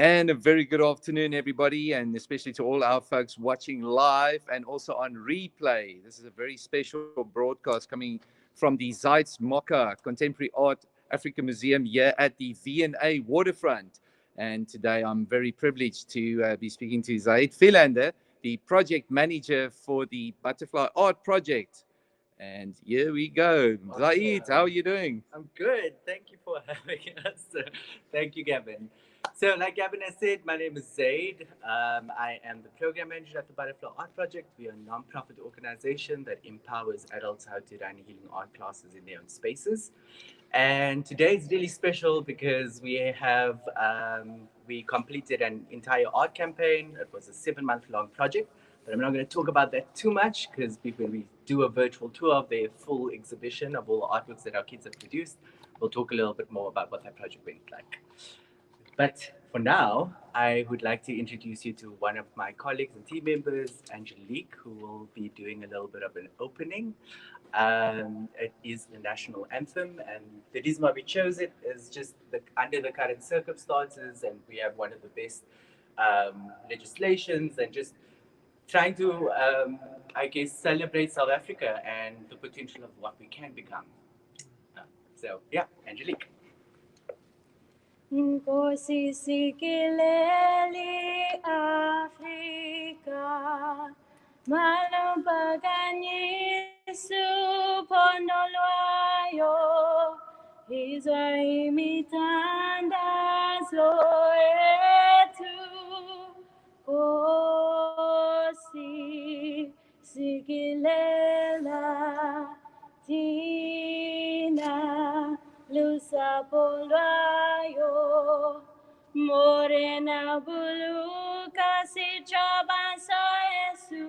And a very good afternoon, everybody, and especially to all our folks watching live and also on replay. This is a very special broadcast coming from the Zeitz MOCAA Contemporary Art Africa Museum here at the V&A Waterfront. And today I'm very privileged to be speaking to Zaid Philander, the project manager for the Butterfly Art Project. And here we go. Awesome. Zaid, how are you doing? I'm good. Thank you for having us. Thank you, Gavin. So, like Gavin has said, my name is Zaid. I am the program manager at the Butterfly Art Project. We are a non-profit organization that empowers adults how to run healing art classes in their own spaces. And today is really special because we completed an entire art campaign. It was a 7-month long project, but I'm not going to talk about that too much because when we do a virtual tour of their full exhibition of all the artworks that our kids have produced, we'll talk a little bit more about what that project went like. But for now, I would like to introduce you to one of my colleagues and team members, Angelique, who will be doing a little bit of an opening. It is the National Anthem, and the reason why we chose it is just under the current circumstances, and we have one of the best legislations, and just trying to, I guess, celebrate South Africa and the potential of what we can become. So, yeah, Angelique. Nkosi sikileli Afrika Malumpakanyisu phondo lwayo Izwa imithandazo yethu Nkosi sikilela thina lusapho lwayo morena buluka sijaba sa Yesu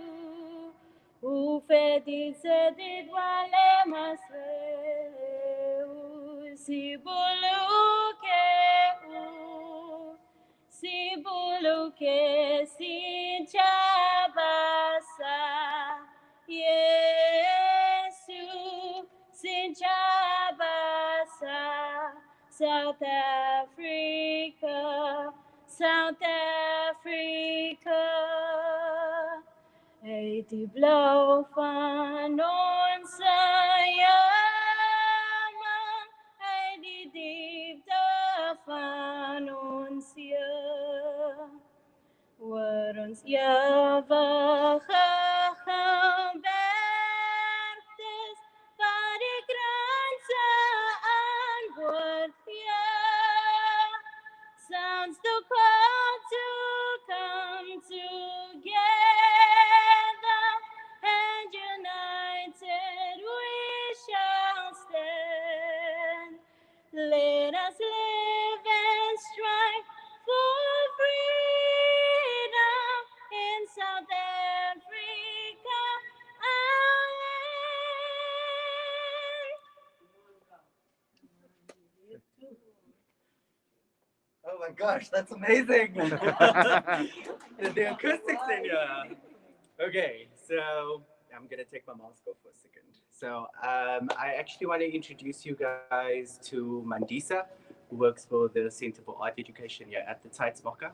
ufedise didwale maswe sibuluke sibuluke sijaba sa Yesu sijabasa South Africa, South Africa. Hey, die blauw van ons jammer, hey, die diepte van ons waar ons ewige gewerkt is, waar die grense antwoord sounds the call to come together and united we shall stand. Let us live and strive for freedom in South Africa, our land. Oh my gosh, that's amazing. The acoustics in here. Okay, so I'm going to take my mask off for a second. So I actually want to introduce you guys to Mandisa, who works for the Center for Art Education here at the Zeitz MOCAA.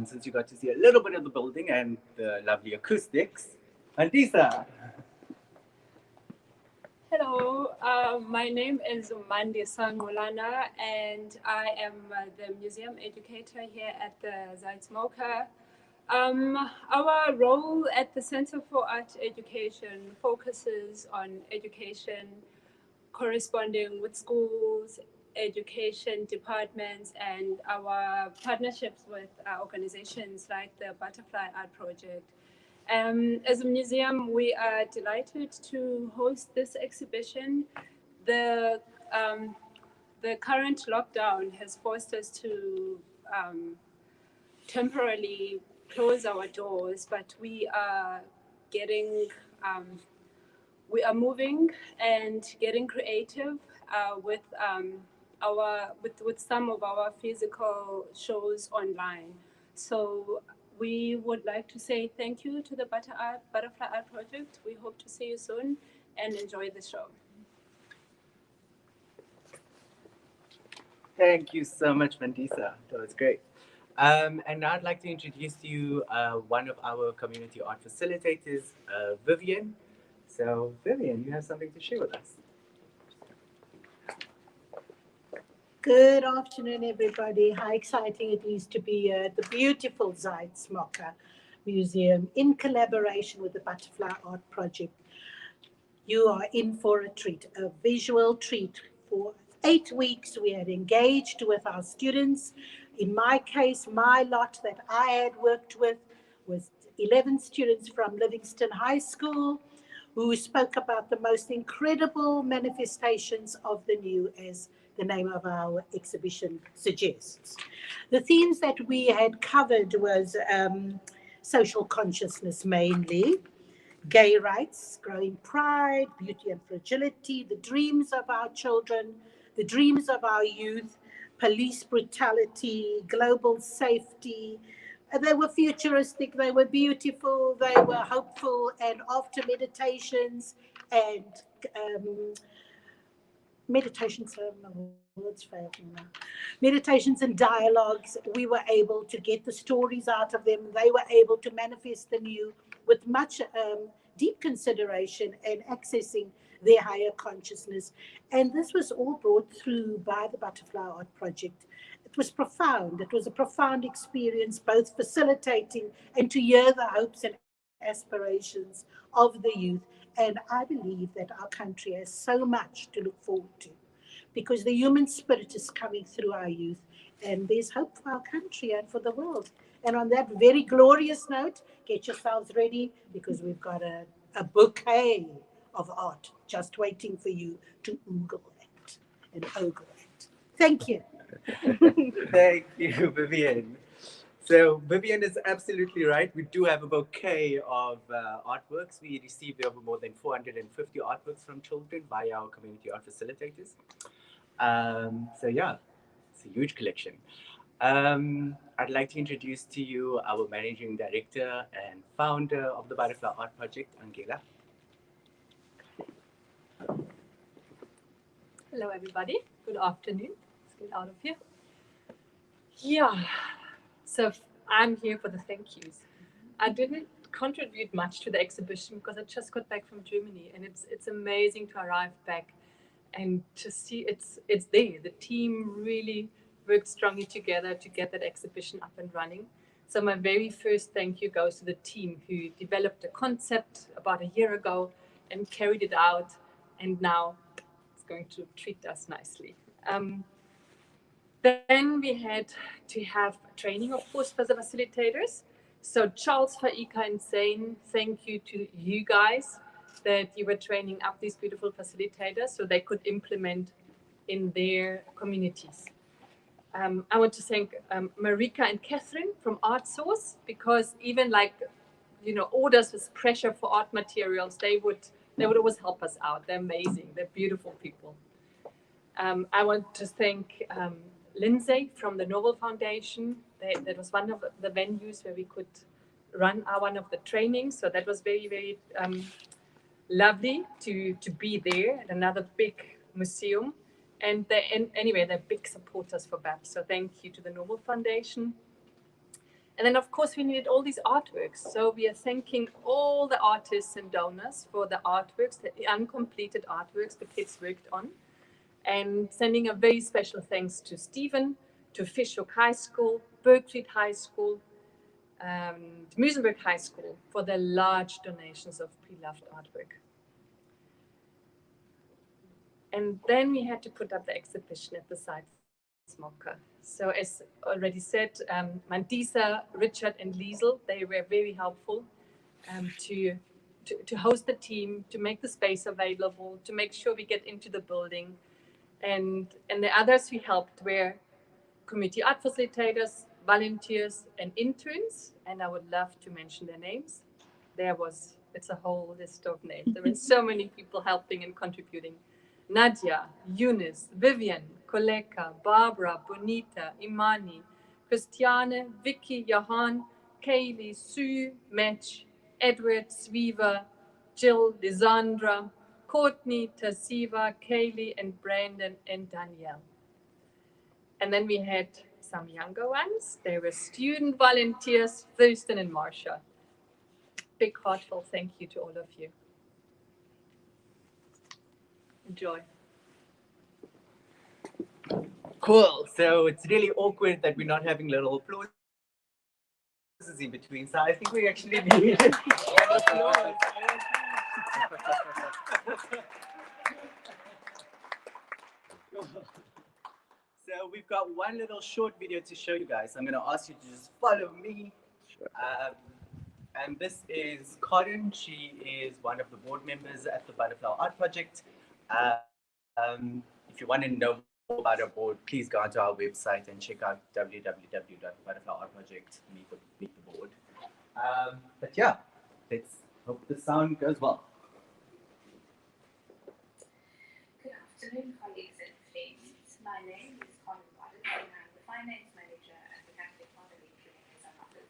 Since you got to see a little bit of the building and the lovely acoustics. Mandisa. Hello, my name is Imani Bellachu, and I am the museum educator here at the Zeitz MOCAA. Our role at the Center for Art Education focuses on education corresponding with schools, education departments, and our partnerships with organizations like the Butterfly Art Project. As a museum, we are delighted to host this exhibition. The current lockdown has forced us to temporarily close our doors, but we are moving and getting creative with some of our physical shows online. So we would like to say thank you to the Butterfly Art Project. We hope to see you soon and enjoy the show. Thank you so much, Mandisa. That was great. And now I'd like to introduce to you one of our community art facilitators, Vivian. So, Vivian, you have something to share with us. Good afternoon, everybody. How exciting it is to be at the beautiful Zeitz MOCAA Museum in collaboration with the Butterfly Art Project. You are in for a treat, a visual treat. For 8 weeks, we had engaged with our students. In my case, my lot that I had worked with was 11 students from Livingston High School who spoke about the most incredible manifestations of the new, as the name of our exhibition suggests. The themes that we had covered was social consciousness mainly, gay rights, growing pride, beauty and fragility, the dreams of our children, the dreams of our youth, police brutality, global safety. They were futuristic, they were beautiful, they were hopeful, and after meditations and meditations and dialogues, we were able to get the stories out of them. They were able to manifest the new with much deep consideration and accessing their higher consciousness. And this was all brought through by the Butterfly Art Project. It was profound. It was a profound experience, both facilitating and to hear the hopes and aspirations of the youth. And I believe that our country has so much to look forward to, because the human spirit is coming through our youth, and there's hope for our country and for the world. And on that very glorious note, get yourselves ready, because we've got a bouquet of art just waiting for you to oogle at and ogle at. Thank you. Thank you, Vivian. So Vivian is absolutely right. We do have a bouquet of artworks. We received over more than 450 artworks from children by our community art facilitators. So yeah, it's a huge collection. I'd like to introduce to you our managing director and founder of the Butterfly Art Project, Angela. Hello, everybody. Good afternoon. Let's get out of here. Yeah, so I'm here for the thank yous. I didn't contribute much to the exhibition because I just got back from Germany, and it's amazing to arrive back and to see it's there. The team really worked strongly together to get that exhibition up and running. So my very first thank you goes to the team who developed the concept about a year ago and carried it out, and now it's going to treat us nicely. Then we had to have training, of course, for the facilitators. So Charles, Faika, and Zane, thank you to you guys that you were training up these beautiful facilitators so they could implement in their communities. I want to thank Marika and Catherine from Art Source, because even orders with pressure for art materials, they would always help us out. They're amazing. They're beautiful people. I want to thank Lindsay from the Novel Foundation. That was one of the venues where we could run one of the trainings. So that was very, very lovely to be there at another big museum. And anyway, they're big supporters for BAP. So thank you to the Novel Foundation. And then, of course, we needed all these artworks. So we are thanking all the artists and donors for the artworks, the uncompleted artworks the kids worked on. And sending a very special thanks to Stephen, to Fishhook High School, Bergfried High School, and Musenberg High School for their large donations of pre-loved artwork. And then we had to put up the exhibition at the Zeitz MOCAA. So as already said, Mandisa, Richard, and Liesel, they were very helpful to host the team, to make the space available, to make sure we get into the building. And the others we helped were community art facilitators, volunteers, and interns. And I would love to mention their names. It's a whole list of names. There were so many people helping and contributing. Nadia, Eunice, Vivian, Koleka, Barbara, Bonita, Imani, Christiane, Vicky, Johan, Kaylee, Sue, Mitch, Edward, Sviva, Jill, Lisandra, Courtney, Tasiva, Kaylee, and Brandon, and Danielle. And then we had some younger ones. There were student volunteers, Thurston and Marsha. Big heartfelt thank you to all of you. Enjoy. Cool. So it's really awkward that we're not having little applause in between. So I think we actually need an applause. So we've got one little short video to show you guys. I'm going to ask you to just follow me. And this is Corinne. She is one of the board members at the Butterfly Art Project. If you want to know more about our board, please go onto our website and check out www.butterflyartproject. Meet the board. But yeah, let's hope the sound goes well. Good afternoon, colleagues and friends. My name is Corinne and I'm the finance manager at the Catholic Modeling Tourism Office.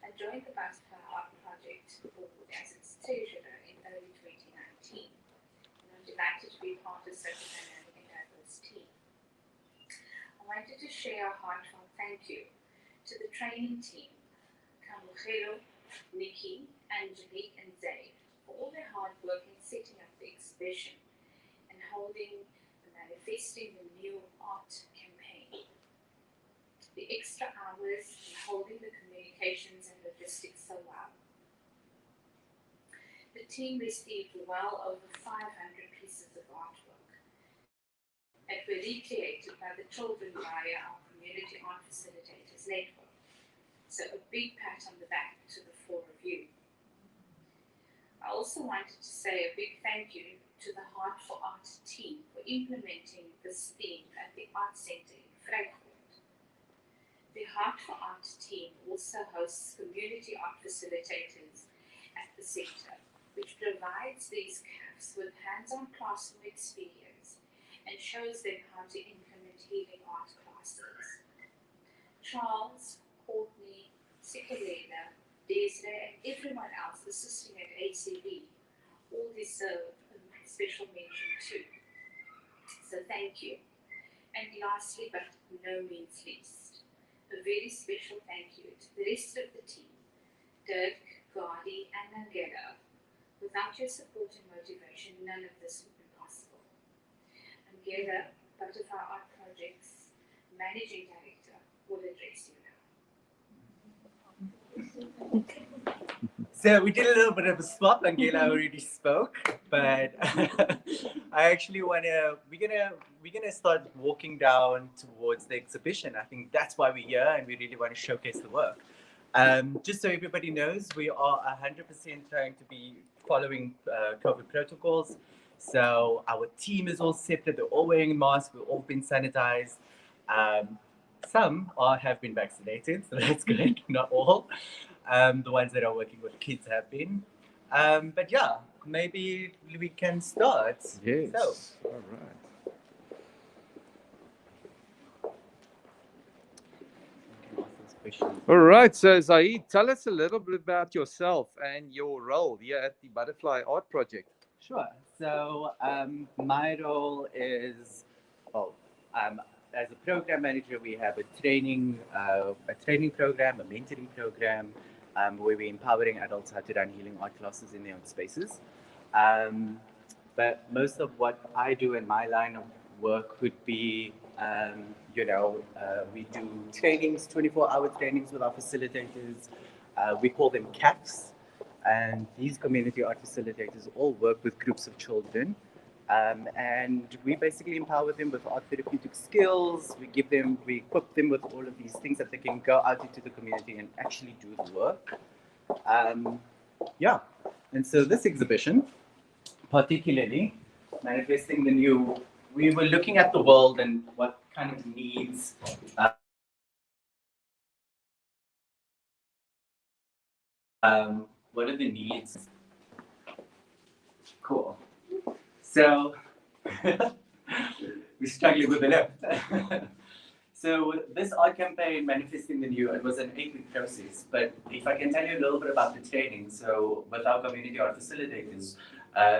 I joined the Butterfly Art Project board as its treasurer in early 2019. And I'm delighted to be part of such a dynamic and diverse team. I wanted to share a heartfelt thank you to the training team, Cambodia, Nikki, Angelique, and Zaid, for all their hard work in setting up the exhibition and holding the Manifesting the New Art campaign. The extra hours in holding the communications and logistics so well. The team received well over 500 pieces of artwork that were recreated by the children via our Community Art Facilitators network. So a big pat on the back to the four of you. I also wanted to say a big thank you to the Heart for Art team for implementing this theme at the Art Centre in Frankfurt. The Heart for Art team also hosts community art facilitators at the centre, which provides these CAFs with hands-on classroom experience and shows them how to implement healing art classes. Charles, Courtney, Sikalena, Desiree, and everyone else assisting at ACB all deserve a special mention too. So thank you. And lastly, but no means least, a very special thank you to the rest of the team, Dirk, Gardi, and Angela. Without your support and motivation, none of this would be possible. Angela, Butterfly Art Project's Managing Director, will address you now. So we did a little bit of a swap. Angela already spoke, but I actually we're gonna start walking down towards the exhibition. I think that's why we're here, and we really want to showcase the work. Just so everybody knows, we are 100% trying to be following COVID protocols. So our team is all separate. They're all wearing masks. We've all been sanitized. Some have been vaccinated, so that's good. Not all. The ones that are working with kids have been. But yeah, maybe we can start. Yes. So. All right. All right. So Zaid, tell us a little bit about yourself and your role here at the Butterfly Art Project. Sure. So my role is, as a program manager, we have a training program, a mentoring program, where we're empowering adults how to run healing art classes in their own spaces. But most of what I do in my line of work would be, we do trainings, 24-hour trainings with our facilitators. We call them CAFs. And these community art facilitators all work with groups of children. And we basically empower them with art therapeutic skills. We equip them with all of these things that they can go out into the community and actually do the work. And so this exhibition, particularly Manifesting the New, we were looking at the world and what kind of needs what are the needs? Cool. So we're struggling with the left. So this art campaign, Manifesting the New, it was an 8-week process. But if I can tell you a little bit about the training, so with our community art facilitators,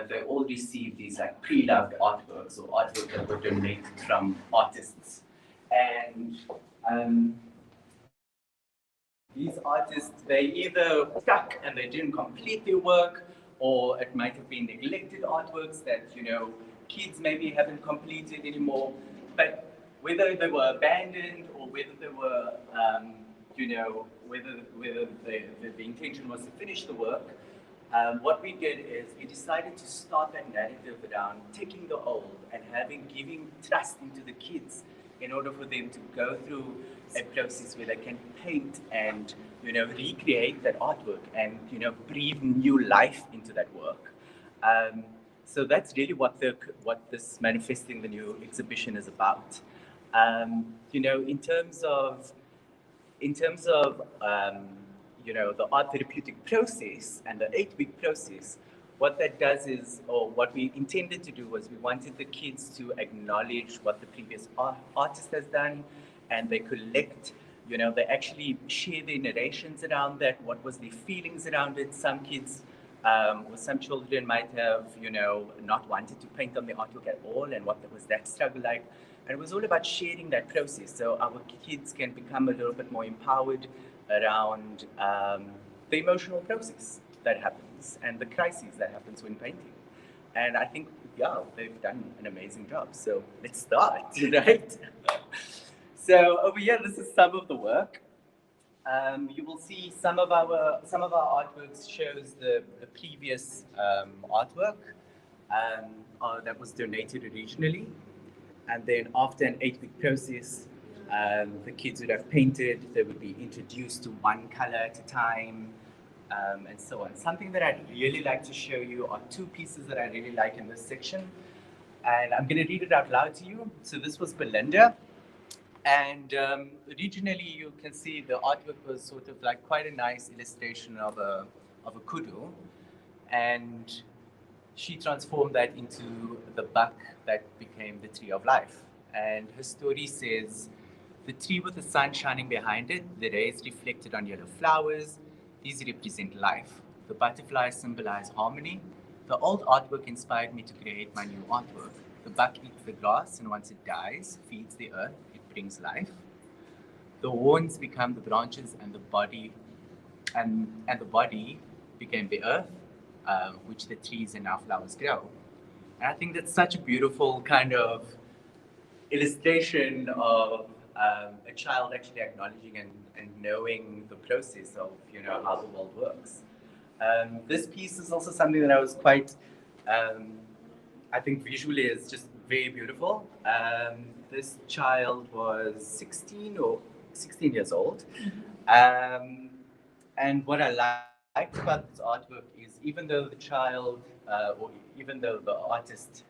they all received these like pre-loved artworks or artwork that were donated from artists. And These artists, they either stuck and they didn't complete their work, or it might have been neglected artworks that, you know, kids maybe haven't completed anymore. But whether they were abandoned or whether they were, you know, whether the intention was to finish the work, what we did is we decided to start that narrative around taking the old and giving trust into the kids in order for them to go through a process where they can paint and, you know, recreate that artwork and, you know, breathe new life into that work. So that's really what this Manifesting the New exhibition is about. You know, in terms of you know, the art therapeutic process and the 8-week process, what that does is, or what we intended to do was, we wanted the kids to acknowledge what the previous artist has done, and they collect, you know, they actually share their narrations around that, what was their feelings around it. Some kids or some children might have, you know, not wanted to paint on the artwork at all, and what was that struggle like. And it was all about sharing that process, so our kids can become a little bit more empowered around the emotional process that happens and the crises that happens when painting. And I think, yeah, they've done an amazing job. So let's start, right? So over here, this is some of the work. You will see some of our artworks shows the previous artwork that was donated originally. And then after an 8-week process, the kids would have painted, they would be introduced to one color at a time, and so on. Something that I'd really like to show you are 2 pieces that I really like in this section. And I'm going to read it out loud to you. So this was Belinda. And originally, you can see the artwork was sort of like quite a nice illustration of a kudu. And she transformed that into the buck that became the tree of life. And her story says, the tree with the sun shining behind it, the rays reflected on yellow flowers, these represent life. The butterflies symbolize harmony. The old artwork inspired me to create my new artwork. The buck eats the grass, and once it dies, feeds the earth, it brings life. The horns become the branches, and the body became the earth, which the trees and now flowers grow. And I think that's such a beautiful kind of illustration of a child actually acknowledging and knowing the process of, you know, how the world works. This piece is also something that I was quite, I think visually is just very beautiful. This child was 16 years old. And what I liked about this artwork is, even though the child, or even though the artist,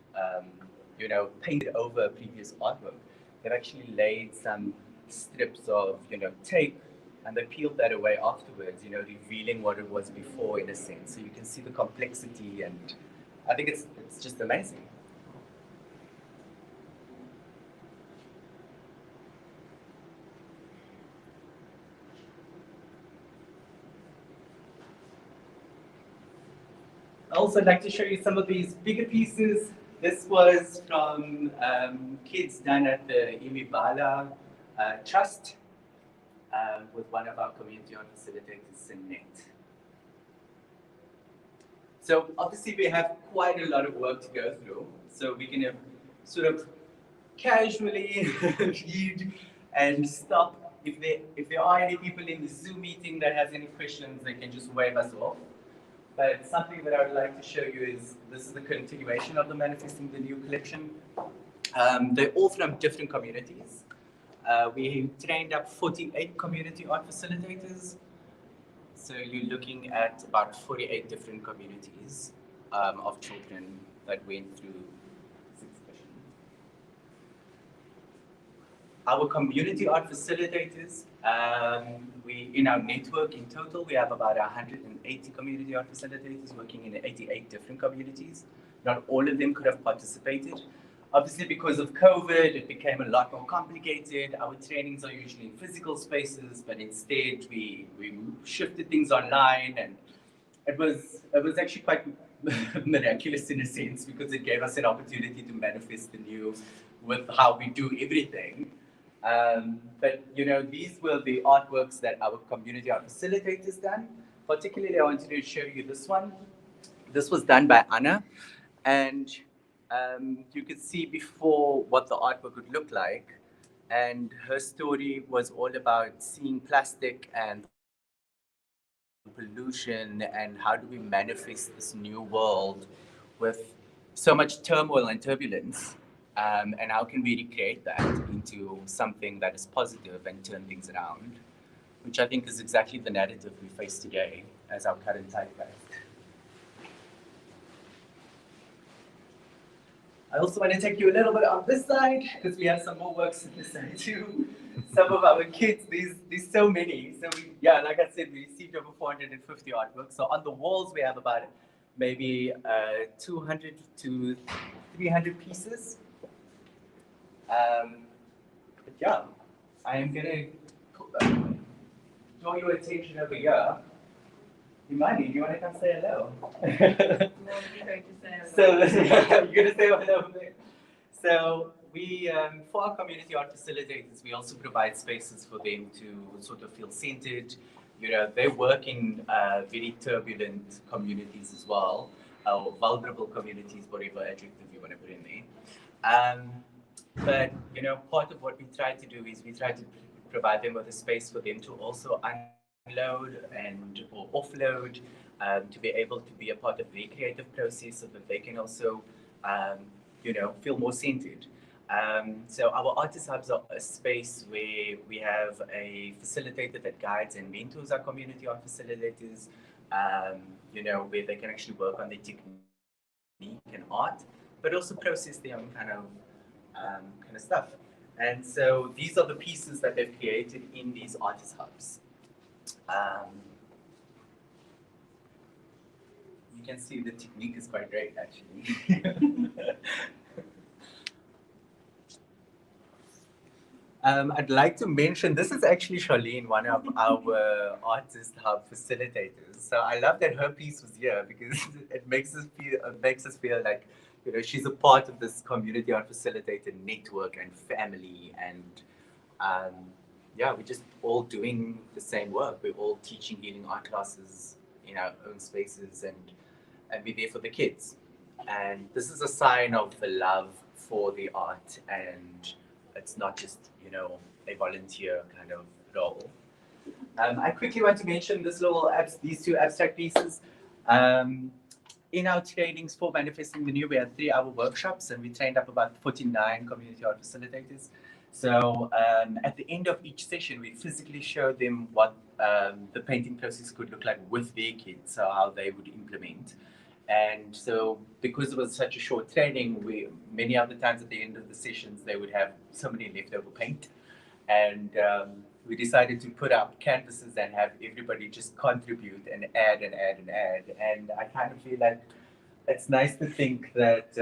you know, painted over previous artwork, they've actually laid some strips of, you know, tape, and they peeled that away afterwards, you know, revealing what it was before, in a sense. So you can see the complexity, and I think it's just amazing. I also like to show you some of these bigger pieces. This was from kids done at the Imani Bellachu Trust with one of our community art facilitators, Sinette. So obviously we have quite a lot of work to go through. So we're going to sort of casually read and stop. If there are any people in the Zoom meeting that has any questions, they can just wave us off. But something that I would like to show you is, this is the continuation of the Manifesting the New collection. They're all from different communities. We trained up 48 community art facilitators. So you're looking at about 48 different communities of children that went through this exhibition. Our community art facilitators, in our network in total, we have about 180 community art facilitators working in 88 different communities. Not all of them could have participated. Obviously, because of COVID, it became a lot more complicated. Our trainings are usually in physical spaces, but instead we shifted things online, and it was actually quite miraculous in a sense, because it gave us an opportunity to manifest the new with how we do everything. But these were the artworks that our community art facilitators done. Particularly, I wanted to show you this one. This was done by Anna, and you could see before what the artwork would look like. And her story was all about seeing plastic and pollution and how do we manifest this new world with so much turmoil and turbulence, and how can we recreate that into something that is positive and turn things around, which I think is exactly the narrative we face today as our current zeitgeist. I also want to take you a little bit on this side because we have some more works on this side too. Some of our kids, there's so many. So like I said, we received over 450 artworks. So on the walls we have about maybe 200 to 300 pieces. But yeah, I am gonna draw your attention over here. Imani, do you want to come say hello? So you're gonna say hello there. So we, for our community art facilitators, we also provide spaces for them to sort of feel centered. They work in very turbulent communities as well, or vulnerable communities, whatever adjective you want to put in there. But part of what we try to do is we try to provide them with a space for them to also unload or offload, to be able to be a part of their creative process so that they can also feel more centered. So our artist hubs are a space where we have a facilitator that guides and mentors our community art facilitators, where they can actually work on their technique and art, but also process their own kind of stuff. And so these are the pieces that they've created in these artist hubs. You can see the technique is quite great, actually. I'd like to mention, this is actually Charlene, one of our artist hub facilitators. So I love that her piece was here because it makes us feel like, she's a part of this community art facilitator network and family. And we're just all doing the same work. We're all teaching healing art classes in our own spaces and be there for the kids. And this is a sign of the love for the art, and it's not just, a volunteer kind of role. I quickly want to mention these two abstract pieces. In our trainings for Manifesting the New, we had 3-hour workshops, and we trained up about 49 community art facilitators. So at the end of each session, we physically showed them what the painting process could look like with their kids, so how they would implement. And so because it was such a short training, many other times at the end of the sessions, they would have so many leftover paint. And we decided to put up canvases and have everybody just contribute and add and add and add. And I kind of feel like it's nice to think that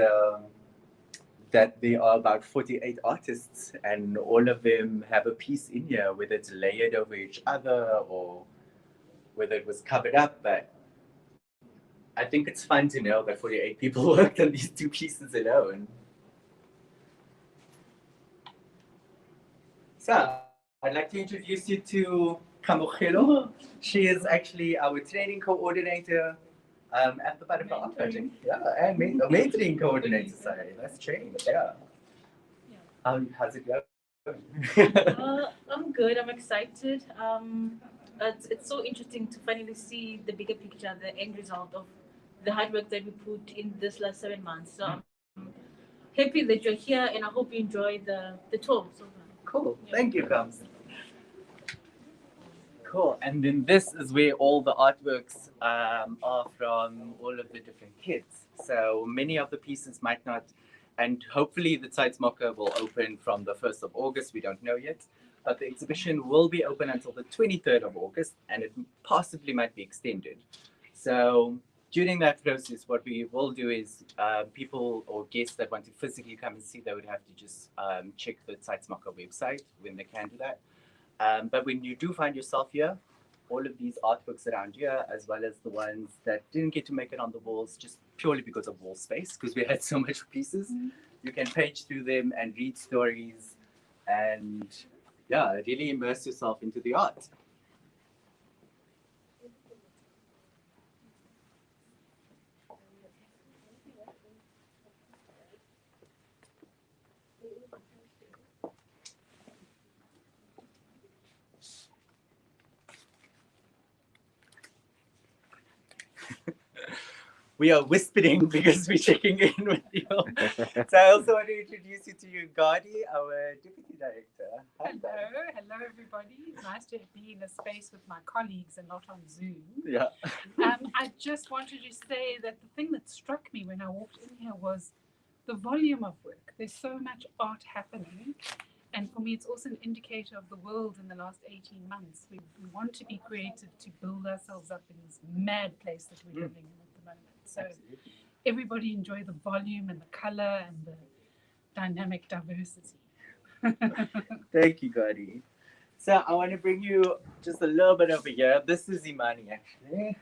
that there are about 48 artists and all of them have a piece in here, whether it's layered over each other or whether it was covered up. But I think it's fun to know that 48 people worked on these 2 pieces alone. So I'd like to introduce you to Cambodia. She is actually our training coordinator at the Butterfly Art Project. Yeah, and mentoring coordinator. Sorry, that's changed. Yeah. How's it going? I'm good. I'm excited. It's so interesting to finally see the bigger picture, the end result of the hard work that we put in this last 7 months. So I'm happy that you're here, and I hope you enjoy the tour. So cool. Yeah. Thank you, Kams. Cool. And then this is where all the artworks are from all of the different kids. So many of the pieces might not, and hopefully the Zeitz MOCAA will open from the 1st of August. We don't know yet. But the exhibition will be open until the 23rd of August, and it possibly might be extended. So during that process, what we will do is people or guests that want to physically come and see, they would have to just check the Zeitz MOCAA website when they can do that. But when you do find yourself here, all of these artworks around here, as well as the ones that didn't get to make it on the walls, just purely because of wall space, because we had so much pieces, you can page through them and read stories and yeah, really immerse yourself into the art. We are whispering because we're checking in with you. So I also want to introduce you to Ugadi, our Deputy Director. Hi, Hello everybody. It's nice to be in a space with my colleagues and not on Zoom. Yeah. I just wanted to say that the thing that struck me when I walked in here was the volume of work. There's so much art happening. And for me, it's also an indicator of the world in the last 18 months. We want to be creative to build ourselves up in this mad place that we're living in at the moment. So everybody enjoy the volume and the color and the dynamic diversity. Thank you, Gadi. So I want to bring you just a little bit over here. This is Imani, actually.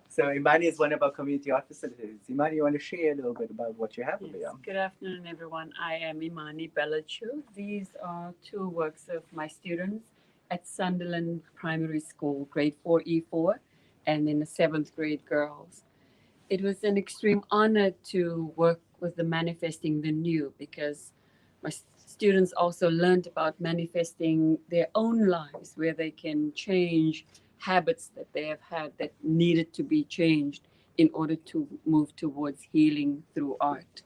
So Imani is one of our community art facilitators. Imani, you want to share a little bit about what you have over here? Good afternoon, everyone. I am Imani Bellachu. These are two works of my students at Sunderland Primary School, grade 4E4, and in the 7th grade girls. It was an extreme honor to work with the Manifesting the New because my students also learned about manifesting their own lives where they can change habits that they have had that needed to be changed in order to move towards healing through art.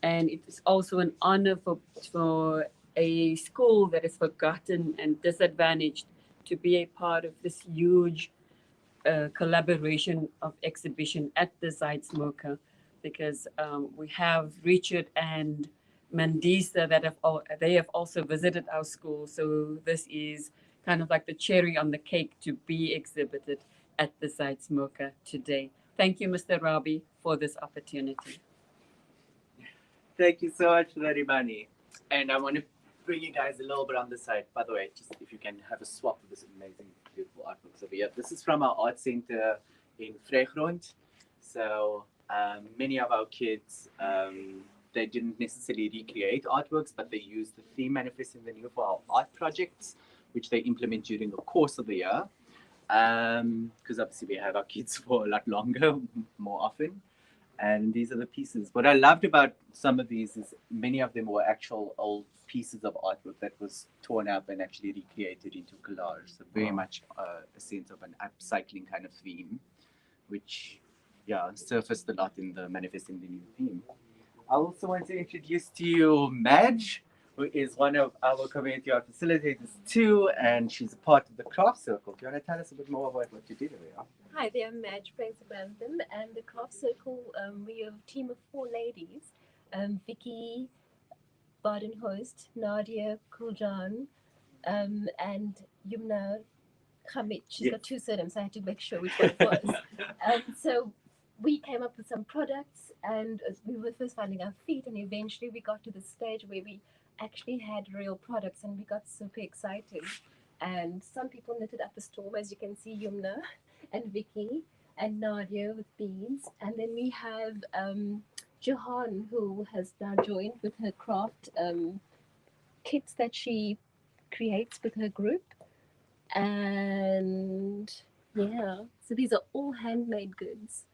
And it is also an honor for a school that is forgotten and disadvantaged to be a part of this huge collaboration of exhibition at the Zeitz MOCAA, because we have Richard and Mandisa that have also visited our school. So this is kind of like the cherry on the cake to be exhibited at the Zeitz MOCAA today. Thank you, Mr. Rabi, for this opportunity. Thank you so much for that, Imani. And I want to bring you guys a little bit on the side. By the way, just if you can have a swap of this amazing, beautiful artworks over here. This is from our art center in Vrygrond. So many of our kids, they didn't necessarily recreate artworks, but they used the theme Manifesting the New for our art projects, which they implement during the course of the year. Because obviously we have our kids for a lot longer, more often. And these are the pieces. What I loved about some of these is many of them were actual old pieces of artwork that was torn up and actually recreated into collage. So very much a sense of an upcycling kind of theme, which surfaced a lot in the Manifesting the New theme. I also want to introduce to you Madge, who is one of our community art facilitators too, and she's a part of the craft circle. Do you want to tell us a bit more about what you did over here? Hi there, I'm Madge Anthem, and the craft circle, we are a team of 4 ladies, Vicky, Badenhost, Nadia Kuljan, and Yumna Khamit. She's got 2 surnames, so I had to make sure which one it was. So we came up with some products, and we were first finding our feet, and eventually we got to the stage where we actually had real products, and we got super excited. And some people knitted up a storm, as you can see, Yumna and Vicky and Nadia with beads. And then we have Jahan, who has now joined with her craft kits that she creates with her group. And yeah, so these are all handmade goods.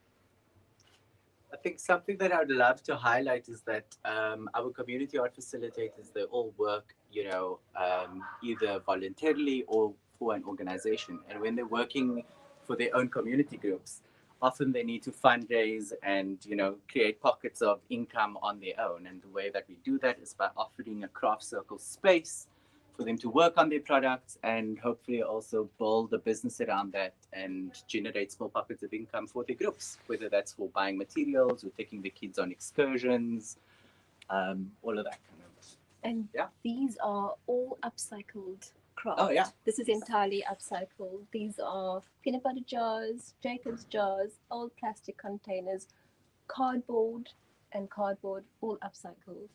I think something that I would love to highlight is that our community art facilitators, they all work, either voluntarily or for an organization. And when they're working for their own community groups, often they need to fundraise and, create pockets of income on their own. And the way that we do that is by offering a craft circle space for them to work on their products and hopefully also build a business around that and generate small pockets of income for their groups, whether that's for buying materials or taking the kids on excursions, all of that kind of. And these are all upcycled craft. Oh, yeah. This is entirely upcycled. These are peanut butter jars, Jacob's jars, old plastic containers, cardboard, all upcycled.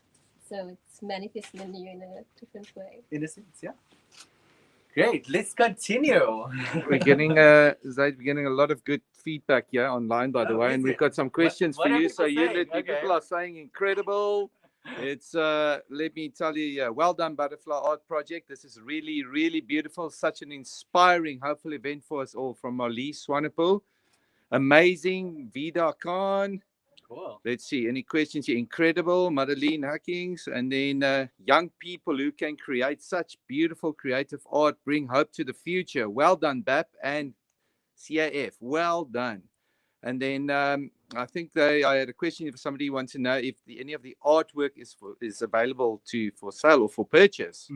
So it's manifesting the new in a different way. In a sense, yeah. Great, let's continue. We're getting a lot of good feedback here online, by the way, and we've got some questions for you. So you people are saying incredible. It's let me tell you, yeah, well done, Butterfly Art Project. This is really, really beautiful. Such an inspiring, hopeful event for us all. From Marlies Swanepoel, amazing. Vida Khan. Cool. Let's see, any questions here? Incredible, Madeline Hackings, and then young people who can create such beautiful creative art, bring hope to the future. Well done, BAP and CAF. Well done. And then I think I had a question if somebody wants to know if any of the artwork is available for sale or for purchase.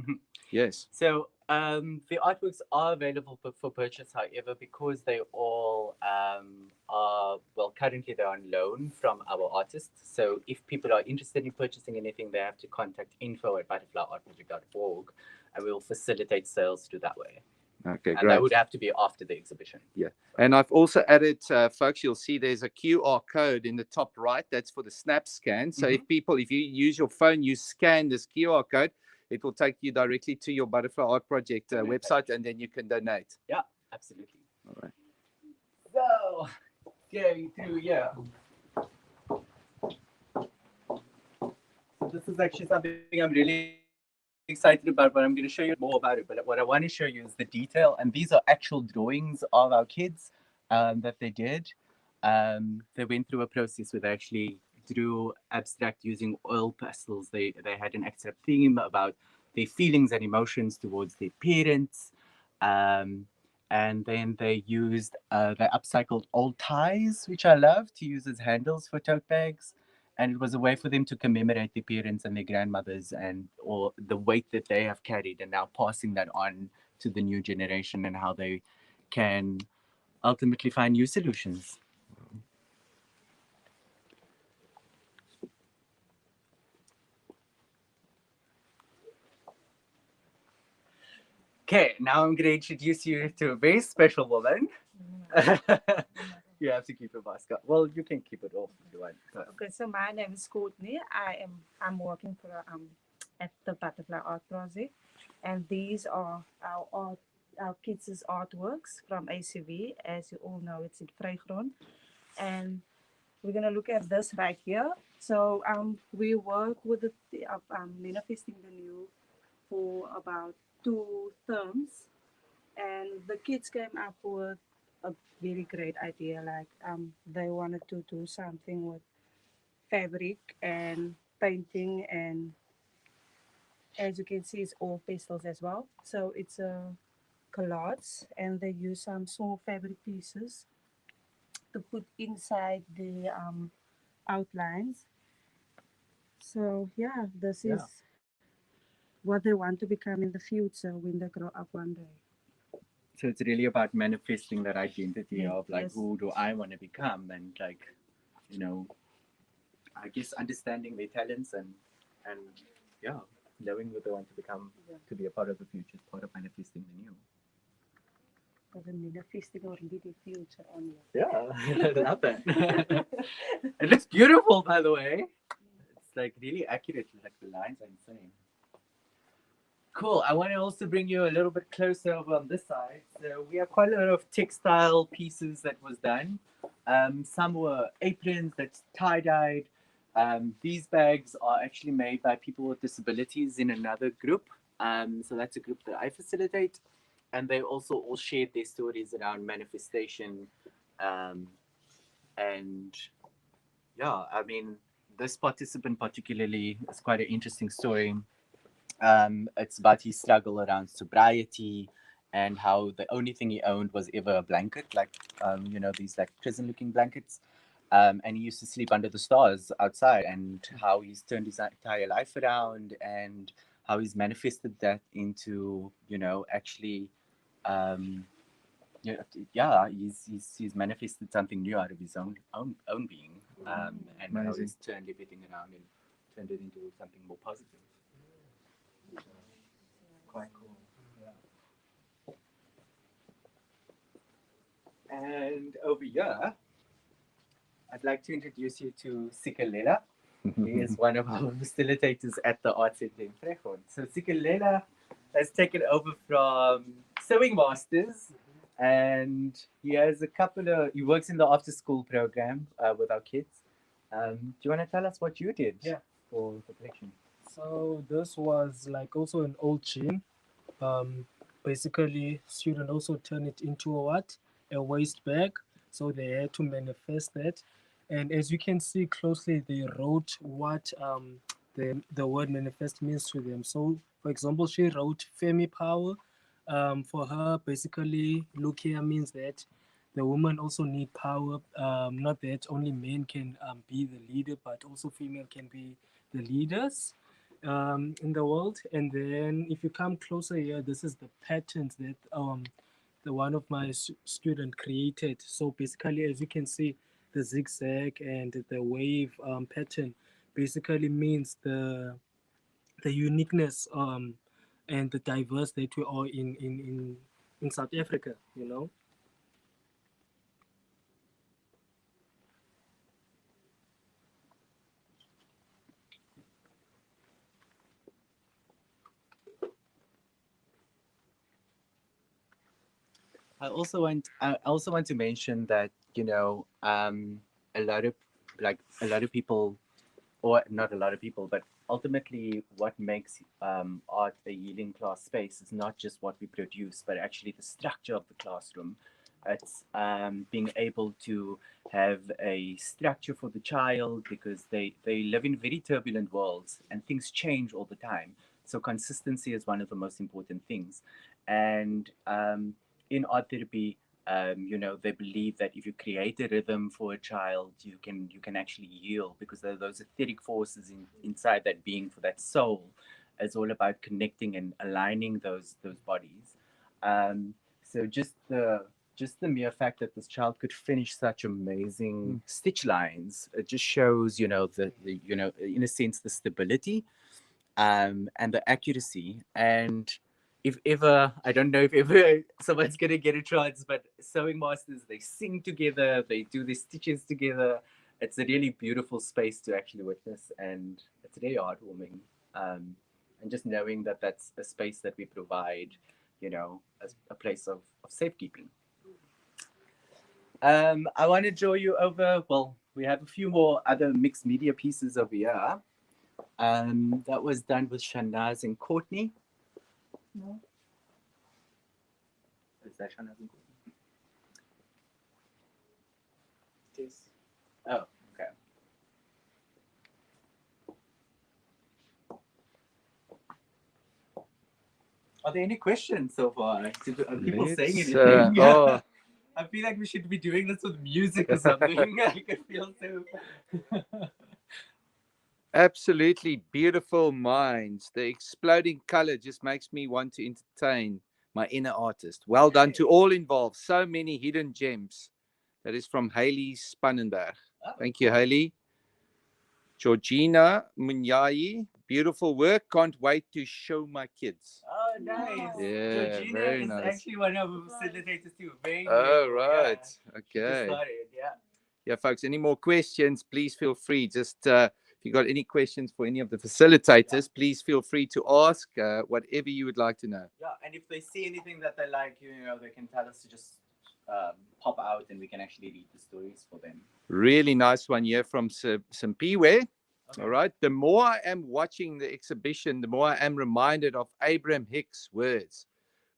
Yes. So the artworks are available for purchase, however, because they all are, well, currently they're on loan from our artists. So if people are interested in purchasing anything, they have to contact info@butterflyartproject.org, and we'll facilitate sales through that way. Okay, And great. that would have to be after the exhibition. Yeah. And I've also added, folks, you'll see there's a QR code in the top right. That's for the snap scan. So if you use your phone, you scan this QR code, it will take you directly to your Butterfly Art Project website, and then you can donate. Yeah, absolutely. All right. So, going through here. So this is actually something I'm really excited about, but I'm going to show you more about it. But what I want to show you is the detail, and these are actual drawings of our kids that they did. They went through a process where they actually drew abstract using oil pastels. They had an abstract theme about their feelings and emotions towards their parents, and then they used they upcycled old ties, which I love, to use as handles for tote bags. And it was a way for them to commemorate their parents and their grandmothers or the weight that they have carried, and now passing that on to the new generation and how they can ultimately find new solutions. Okay, now I'm going to introduce you to a very special woman. You have to keep your mask up. Well, you can keep it off if you want. Okay, so my name is Courtney. I'm working for at the Butterfly Art Project, and these are our kids' artworks from ACV. As you all know, it's in Vrygrond, and we're gonna look at this right here. So we work with the manifesting the new for about 2 terms, and the kids came up with a very great idea. Like they wanted to do something with fabric and painting, and as you can see, it's all pastels as well. So it's a collage, and they use some small fabric pieces to put inside the outlines. So yeah, this is what they want to become in the future when they grow up one day. So it's really about manifesting that identity of like, Yes. who do I want to become, and like, you know, I guess understanding their talents and yeah, knowing who they want to become to be a part of the future is part of manifesting the new. For the manifesting already the future on you. Yeah, I love that. It looks beautiful, by the way. It's like really accurate. Like the lines are insane. Cool. I want to also bring you a little bit closer over on this side. So we have quite a lot of textile pieces that was done. Some were aprons that's tie-dyed. These bags are actually made by people with disabilities in another group. So that's a group that I facilitate. And they also all shared their stories around manifestation. And yeah, I mean, this participant particularly is quite an interesting story. It's about his struggle around sobriety and how the only thing he owned was ever a blanket, like, you know, these like prison looking blankets. And he used to sleep under the stars outside, and how he's turned his entire life around and how he's manifested that into, you know, actually, he's manifested something new out of his own being, and how he's turned everything around and turned it into something more positive. Quite cool. Yeah. And over here, I'd like to introduce you to Sikelela. He is one of our facilitators at the Art Center in Vrygrond. So Sikelela has taken over from Sewing Masters, and he has he works in the after school program with our kids. Do you want to tell us what you did? Yeah, for the collection? So this was like also an old gin. Basically, student also turned it into a what? A waste bag. So they had to manifest that. And as you can see closely, they wrote what the word manifest means to them. So, for example, she wrote Femi power. For her, basically, look here means that the women also need power. Not that only men can be the leader, but also female can be the leaders in the world. And then if you come closer here, this is the patterns that the one of my student created. So basically, as you can see, the zigzag and the wave pattern basically means the uniqueness and the diverse that we are in South Africa, you know. I also want to mention that, a lot of people, or not a lot of people, but ultimately what makes art a healing class space is not just what we produce, but actually the structure of the classroom. It's being able to have a structure for the child, because they live in very turbulent worlds and things change all the time. So consistency is one of the most important things. And in art therapy, they believe that if you create a rhythm for a child, you can actually heal, because there are those etheric forces inside that being, for that soul. It's all about connecting and aligning those bodies. So just the mere fact that this child could finish such amazing stitch lines, it just shows, in a sense, the stability and the accuracy. And if ever, I don't know if ever someone's gonna get a chance, but sewing masters, they sing together, they do their stitches together. It's a really beautiful space to actually witness, and it's really heartwarming. And just knowing that that's a space that we provide, as a place of safekeeping. I want to draw you over. Well, we have a few more other mixed media pieces over here. That was done with Shanaz and Courtney. No. Is that Shanaz and Courtney? Yes. Oh, okay. Are there any questions so far? Are people saying anything? I feel like we should be doing this with music or something. I can feel so. Absolutely beautiful minds. The exploding color just makes me want to entertain my inner artist. Well done to all involved. So many hidden gems. That is from Hayley Spannenberg. Thank you, Hayley. Georgina Munyai, beautiful work. Can't wait to show my kids. Oh, nice. Yeah, Georgina very is nice. actually one of our facilitators too. Very Oh, new. right. Yeah. Okay. Started, yeah. Yeah, folks, any more questions, please feel free. Just if you got any questions for any of the facilitators, please feel free to ask whatever you would like to know. Yeah, and if they see anything that they like, they can tell us to just pop out, and we can actually read the stories for them. Really nice one here from Simpiwe. Okay. All right. The more I am watching the exhibition, the more I am reminded of Abraham Hicks' words.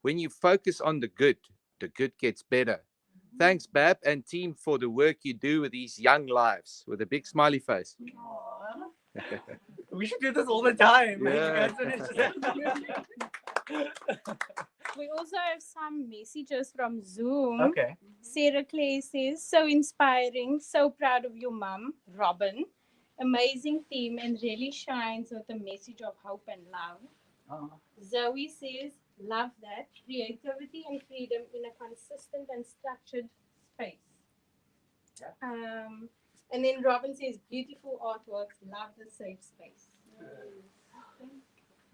When you focus on the good gets better. Thanks, Bab and team, for the work you do with these young lives, with a big smiley face. We should do this all the time. Yeah. We also have some messages from Zoom. Okay. Sarah Clay says, so inspiring, so proud of you, Mum, Robin. Amazing team and really shines with a message of hope and love. Oh. Zoe says, love that, creativity and freedom in a consistent and structured space. Yeah. And then Robin says, beautiful artworks, love the safe space.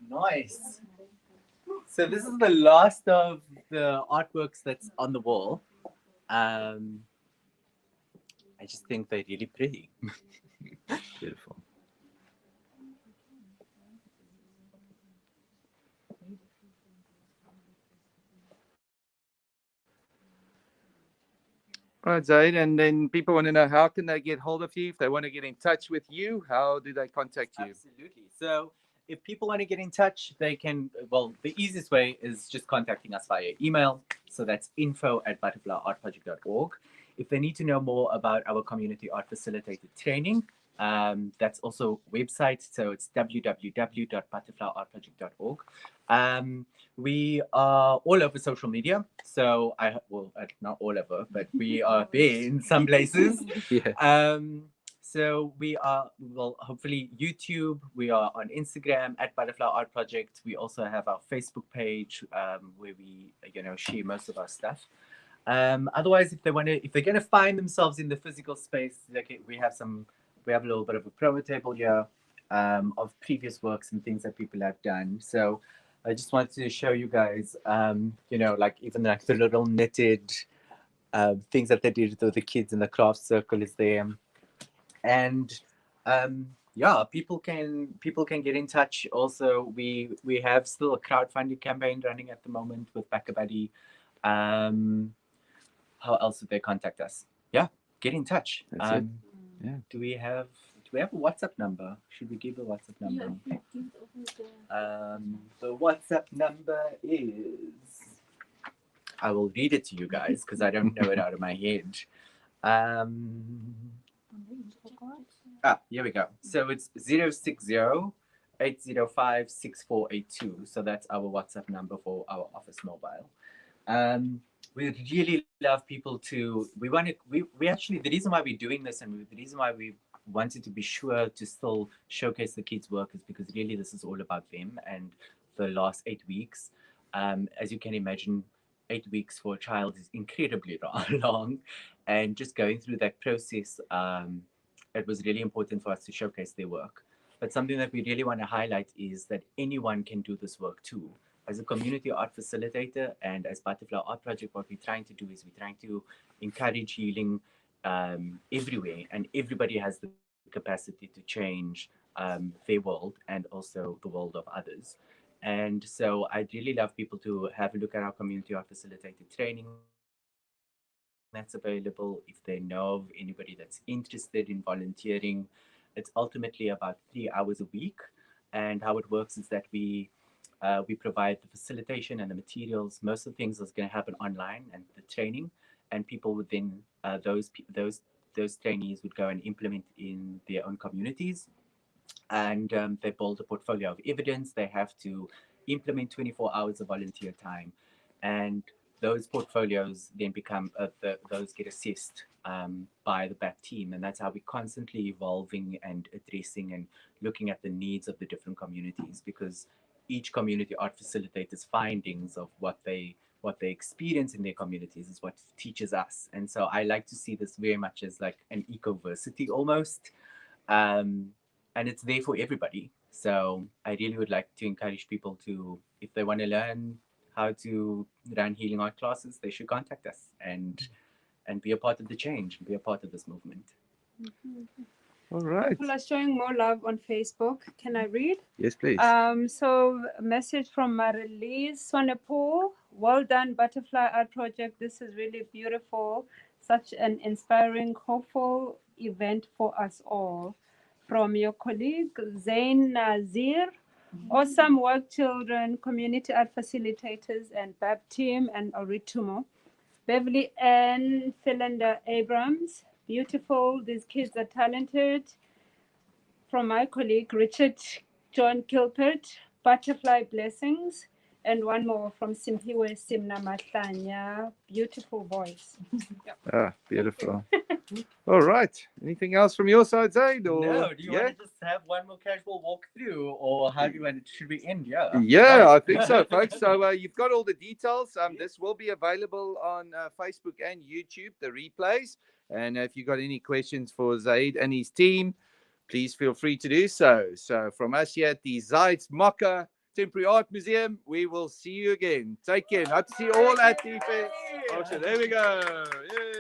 Nice. So this is the last of the artworks that's on the wall. I just think they're really pretty. Beautiful. Right, Zaid. And then people want to know, how can they get hold of you? If they want to get in touch with you, how do they contact you? Absolutely. So if people want to get in touch, they can, well, the easiest way is just contacting us via email. So that's info@butterflyartproject.org. If they need to know more about our community art facilitated training, that's also website. So it's www.butterflyartproject.org. We are all over social media. So not all over, but we are there in some places. Yeah. So we are, well, hopefully YouTube. We are on Instagram @Butterfly Art Project. We also have our Facebook page where we, share most of our stuff. Otherwise, if they're gonna find themselves in the physical space, we have a little bit of a promo table here of previous works and things that people have done. So I just wanted to show you guys, like even like the little knitted things that they did with the kids in the craft circle is there. And yeah, people can get in touch. Also, we have still a crowdfunding campaign running at the moment with BackaBuddy. How else would they contact us? Yeah, get in touch. That's it. Yeah. Do we have a WhatsApp number? Should we give a WhatsApp number? The WhatsApp number is, I will read it to you guys because I don't know it out of my head. Here we go. So it's 060-805-6482. So that's our WhatsApp number for our office mobile. We really love people to, we actually, the reason why we're doing this and the reason why we wanted to be sure to still showcase the kids' work is because really this is all about them and the last 8 weeks. As you can imagine, 8 weeks for a child is incredibly long, and just going through that process, it was really important for us to showcase their work. But something that we really want to highlight is that anyone can do this work too. As a community art facilitator and as Butterfly Art Project, what we're trying to do is we're trying to encourage healing everywhere, and everybody has the capacity to change their world and also the world of others. And so I'd really love people to have a look at our community art facilitated training that's available. If they know of anybody that's interested in volunteering, it's ultimately about 3 hours a week. And how it works is that we provide the facilitation and the materials. Most of the things is going to happen online and the training, and people would then those trainees would go and implement in their own communities, and they build a portfolio of evidence. They have to implement 24 hours of volunteer time, and those portfolios then become those get assessed by the back team, and that's how we're constantly evolving and addressing and looking at the needs of the different communities, because each community art facilitator's findings of what they experience in their communities is what teaches us. And so I like to see this very much as like an ecoversity almost, and it's there for everybody. So I really would like to encourage people to, if they want to learn how to run healing art classes, they should contact us and be a part of the change, be a part of this movement. All right. People are showing more love on Facebook. Can I read? Yes, please. So a message from Marilise Swanepoel. Well done, Butterfly Art Project. This is really beautiful. Such an inspiring, hopeful event for us all. From your colleague, Zain Nazir. Awesome work, children, community art facilitators, and BAB team, and Oritumo. Beverly Ann Philander Abrams. Beautiful. These kids are talented. From my colleague, Richard John Kilpert. Butterfly blessings. And one more from Simpiwe Simna Matlanya. Beautiful voice. Beautiful. All right. Anything else from your side, Zaid? Or No, do you want to just have one more casual walkthrough, or how do you want it? Should we end? Yeah, I think so, folks. So you've got all the details. This will be available on Facebook and YouTube, the replays. And if you've got any questions for Zaid and his team, please feel free to do so. So from us here at the Zeitz MOCAA Temporary Art Museum, we will see you again. Take care. Hope to see you all at the fair. There we go. Yay.